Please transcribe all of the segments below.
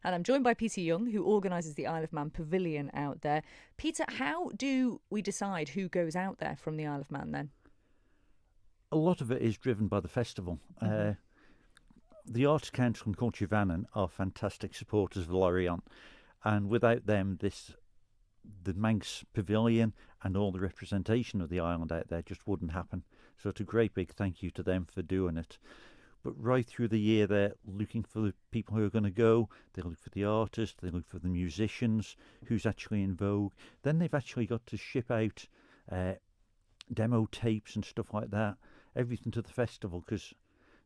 And I'm joined by Peter Young, who organises the Isle of Man Pavilion out there. Peter, how do we decide who goes out there from the Isle of Man then? A lot of it is driven by the festival. The Arts Council and Culture Vannon are fantastic supporters of Lorient, and without them, the Manx Pavilion and all the representation of the island out there just wouldn't happen. So it's a great big thank you to them for doing it. But right through the year, they're looking for the people who are going to go. They look for the artists. They look for the musicians, who's actually in vogue. Then they've actually got to ship out demo tapes and stuff like that, everything to the festival, because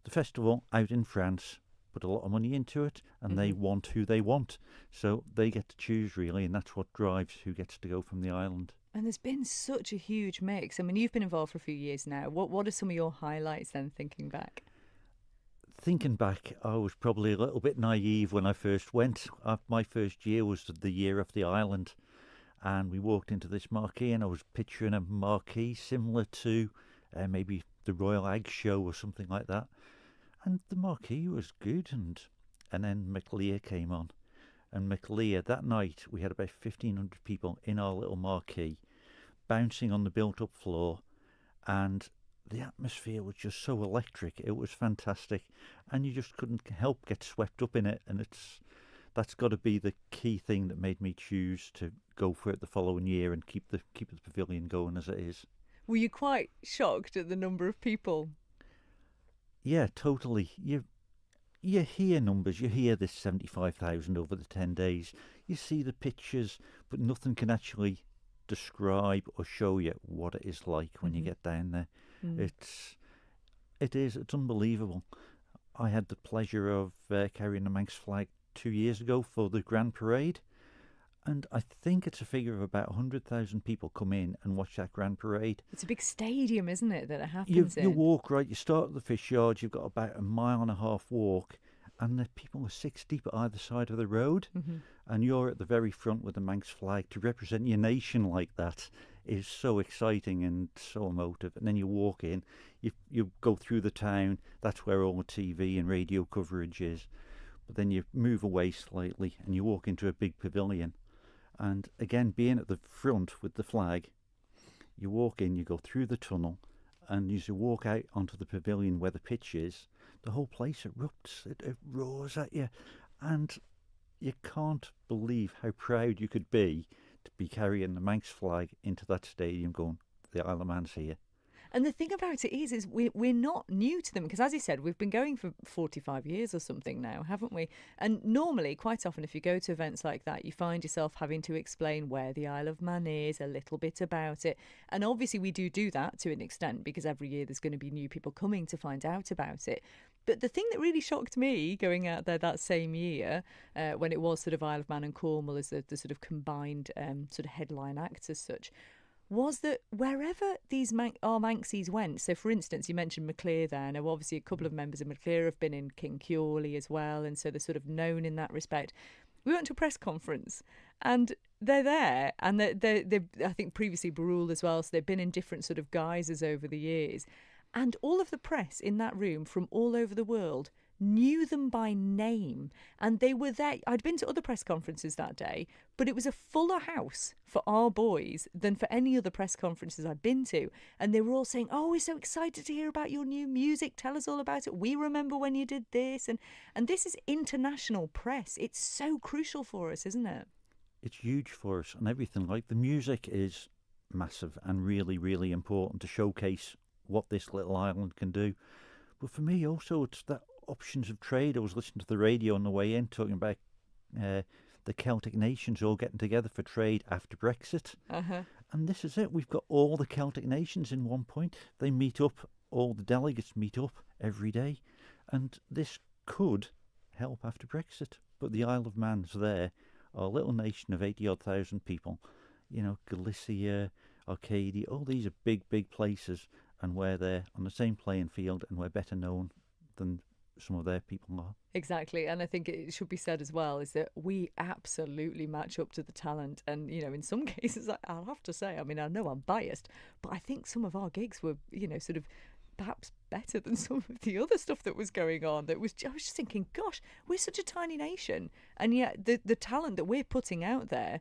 the festival out in France put a lot of money into it, and they want who they want. So they get to choose, really, and that's what drives who gets to go from the island. And there's been such a huge mix. I mean, you've been involved for a few years now. What are some of your highlights then, thinking back? Thinking back, I was probably a little bit naive when I first went. My first year was the year of the island, and we walked into this marquee, and I was picturing a marquee similar to maybe the Royal Ag Show or something like that. And the marquee was good, and then McLear came on. And McLear, that night, we had about 1,500 people in our little marquee, bouncing on the built-up floor, and the atmosphere was just so electric. It was fantastic, and you just couldn't help get swept up in it. And that's got to be the key thing that made me choose to go for it the following year and keep the pavilion going as it is. Were you quite shocked at the number of people? Yeah, totally. You hear numbers. You hear this 75,000 over the 10 days. You see the pictures, but nothing can actually describe or show you what it is like when you get down there. It's unbelievable. I had the pleasure of carrying the Manx flag 2 years ago for the Grand Parade, and I think it's a figure of about 100,000 people come in and watch that Grand Parade. It's a big stadium, isn't it, that it happens in? You walk, right, you start at the fish yard, you've got about a mile and a half walk, and the people are 6 deep at either side of the road, and you're at the very front with the Manx flag. To represent your nation like that is so exciting and so emotive. And then you walk in, you go through the town, that's where all the TV and radio coverage is. But then you move away slightly and you walk into a big pavilion. And again, being at the front with the flag, you walk in, you go through the tunnel, and as you walk out onto the pavilion where the pitch is, the whole place erupts, it roars at you, and you can't believe how proud you could be to be carrying the Manx flag into that stadium going, the Isle of Man's here. And the thing about it is we're not new to them, because, as you said, we've been going for 45 years or something now, haven't we? And normally, quite often, if you go to events like that, you find yourself having to explain where the Isle of Man is, a little bit about it. And obviously we do that to an extent, because every year there's going to be new people coming to find out about it. But the thing that really shocked me going out there that same year, when it was sort of Isle of Man and Cornwall as the sort of combined sort of headline acts as such, was that wherever these our Manxies went, so for instance, you mentioned McLear there. Now, obviously, a couple of members of McLear have been in Kinkeorley as well, and so they're sort of known in that respect. We went to a press conference, and they're there, and they I think previously Barul as well, so they've been in different sort of guises over the years. And all of the press in that room from all over the world knew them by name, and they were there. I'd been to other press conferences that day, but it was a fuller house for our boys than for any other press conferences I'd been to, and they were all saying, "Oh, we're so excited to hear about your new music, tell us all about it, we remember when you did this." And this is international press. It's so crucial for us, isn't it? It's huge for us, and everything. Like, the music is massive and really, really important to showcase what this little island can do. But for me also, it's that options of trade. I was listening to the radio on the way in talking about the Celtic nations all getting together for trade after Brexit. And this is it. We've got all the Celtic nations in one point. They meet up, all the delegates meet up every day. And this could help after Brexit. But the Isle of Man's there, our little nation of 80-odd thousand people. You know, Galicia, Arcadia, all these are big, big places. And we're there on the same playing field, and we're better known than some of their people are. Exactly. And I think it should be said as well is that we absolutely match up to the talent. And, you know, in some cases, I'll have to say, I mean, I know I'm biased, but I think some of our gigs were, you know, sort of perhaps better than some of the other stuff that was going on. I was just thinking, gosh, we're such a tiny nation, and yet the talent that we're putting out there,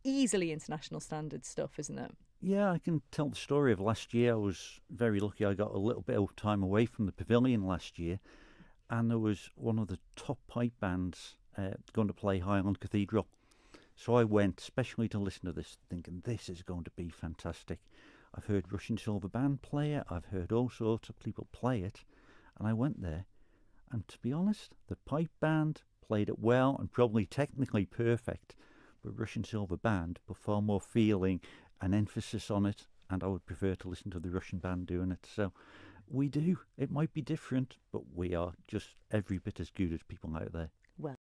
easily international standard stuff, isn't it? Yeah, I can tell the story of last year. I was very lucky. I got a little bit of time away from the pavilion last year, and there was one of the top pipe bands going to play Highland Cathedral. So I went especially to listen to this, thinking this is going to be fantastic. I've heard Russian Silver Band play it. I've heard all sorts of people play it. And I went there, and to be honest, the pipe band played it well and probably technically perfect. But Russian Silver Band put far more feeling and emphasis on it, and I would prefer to listen to the Russian band doing it. So we do. It might be different, but we are just every bit as good as people out there. Well,